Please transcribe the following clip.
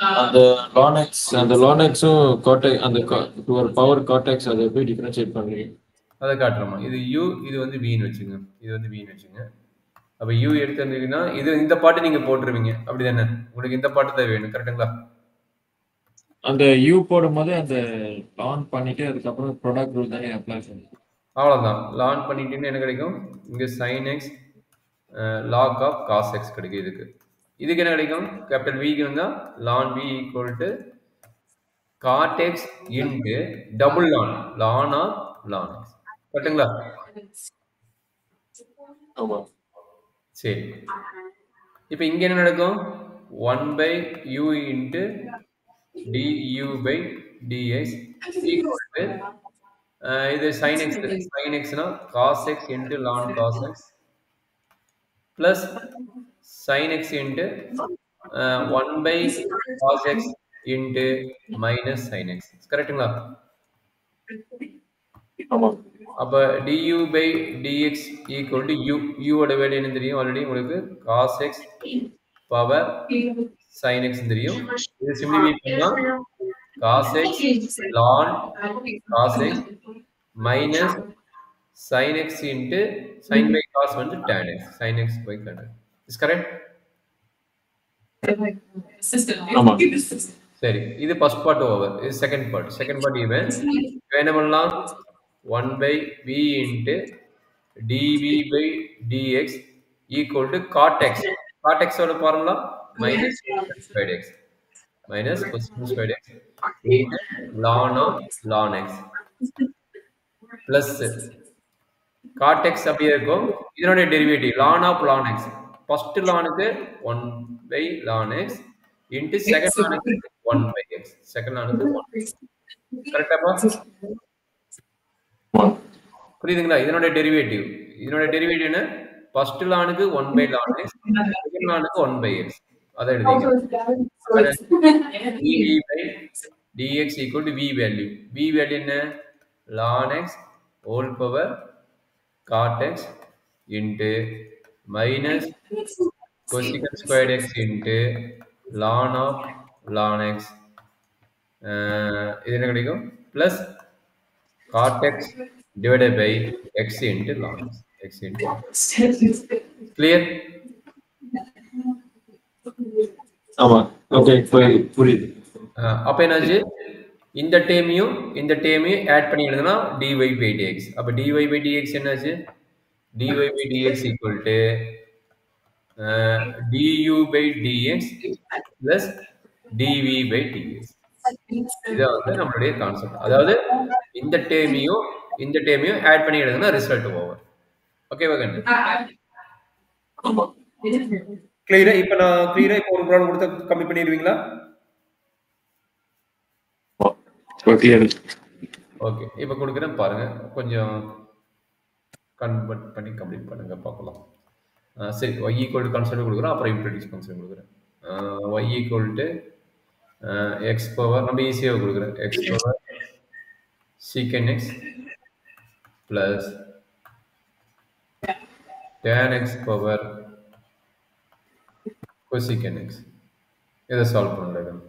அந்த லானெக்ஸும் கார்டெக்ஸ் அந்த ஒரு பவர் கார்டெக்ஸ் அதை எப்படி டிஃபரன்ஷியேட் பண்ணுறீங்க? அதை காட்டுறோமா? இது யூ, இது வந்து வின்னு வச்சுங்க. இது வந்து வின்னு வச்சுங்க. அப்போ யூ எடுத்து வந்தீங்கன்னா இது இந்த பாட்டு நீங்கள் போட்டுருவீங்க, அப்படி தானே? உங்களுக்கு இந்த பாட்டு தான் வேணும், கரெக்டுங்களா? அந்த யூ போடும்போது அந்த ஆன் பண்ணிட்டு அதுக்கப்புறம் ப்ராடக்ட் ரூல் தானே அப்ளை பண்ணுங்க. அவ்வளோதான். லான் பண்ணிட்டீங்கன்னா என்ன கிடைக்கும்? இங்கே sine x log of cos x கிடைக்கும். இதுக்கு என்ன கிடைக்கும்? கேபிட்டல் விக்கு வந்தால் ln v equal to cot x into double ln of ln x, கரெக்டுங்களா? ஆமாம். சரி, இப்போ இங்கே என்ன நடக்கும்? 1/u into du/dx equal to இது sin xனா cos x into ln cos x plus sin x into 1/cos x into minus sin x, கரெக்டுங்களா? ஆமாம். அப்போ du/dx ஈக்குவல் டு u ஓட வேல்யூ என்ன தெரியும் ஆல்ரெடி உங்களுக்கு? cos x power sin x தெரியும். இது சிம்பிளிஃபை பண்ணால் cos x ln cos x minus sin x into sin by cos வந்து tan x, sin x by tan x. Is correct? ஆமாம். சரி, இது ஃபர்ஸ்ட் பார்ட் ஓவர். இது second part even. என்ன பண்ணலாம்? 1/v into dv by dx equal to cot x. Cot x ஓட formula minus cosine squared x into ln x plus cot x அப்படியே இருக்கும். இதனுடைய derivative ln of ln x. First லானுக்கு 1/ln x into second லானுக்கு 1/x. Second லானுக்கு 1. கரெக்டாப்பா? புரியுதுங்களா? இதனுடைய டெரிவேட்டிவ் என்ன? ஃபர்ஸ்ட் லானுக்கு 1/ln x, செகண்ட் லானுக்கு 1/x. அதை எழுதிங்க. dv/dx equal to v value. v value என்ன? ln x whole power cot x into minus cosecant squared x into ln of ln x. இது என்ன கிடைக்கும்? plus cot x divided by x into ln x into clear? ஆமா, okay, புரியுது. அப்ப என்னாச்சு? இந்த டேமையும் add பண்ணி எழுதுனா dy by dx. அப்ப dy by dx என்னாச்சு? dy by dx equal to du by dx plus dv by dx. இதான் வந்து நம்மளுடைய கான்செப்ட். அதாவது இந்த டேமையும் ஆட் பண்ணி எழுதுனா ரிசல்ட் ஓவர். ஓகேவா கண்ணு? கிளியரா? இப்ப நான் கிளியரா இப்போ ஒரு ப்ராப்ளம் கொடுத்தா கம்மி பண்ணிடுவீங்களா? ஓகே, இப்போ கொடுக்குறேன் பாருங்க. கொஞ்சம் கன்வெர்ட் பண்ணி கம்ப்ளீட் பண்ணுங்க பார்க்கலாம். சரி, y ஈக்குவல் டு கான்ஸ்டன்ட் கொடுக்குறோம், அப்புறம் இம்ப்ளிடிஸ் ஃபங்க்ஷன் கொடுக்குறேன். y equal to X power, நம்ம ஈஸியாக கொடுக்குறேன், எக்ஸ் பவர் சீக்கன் X plus tan x power கொசிக்கன் X. இதை சால்வ் பண்ணுறேன்.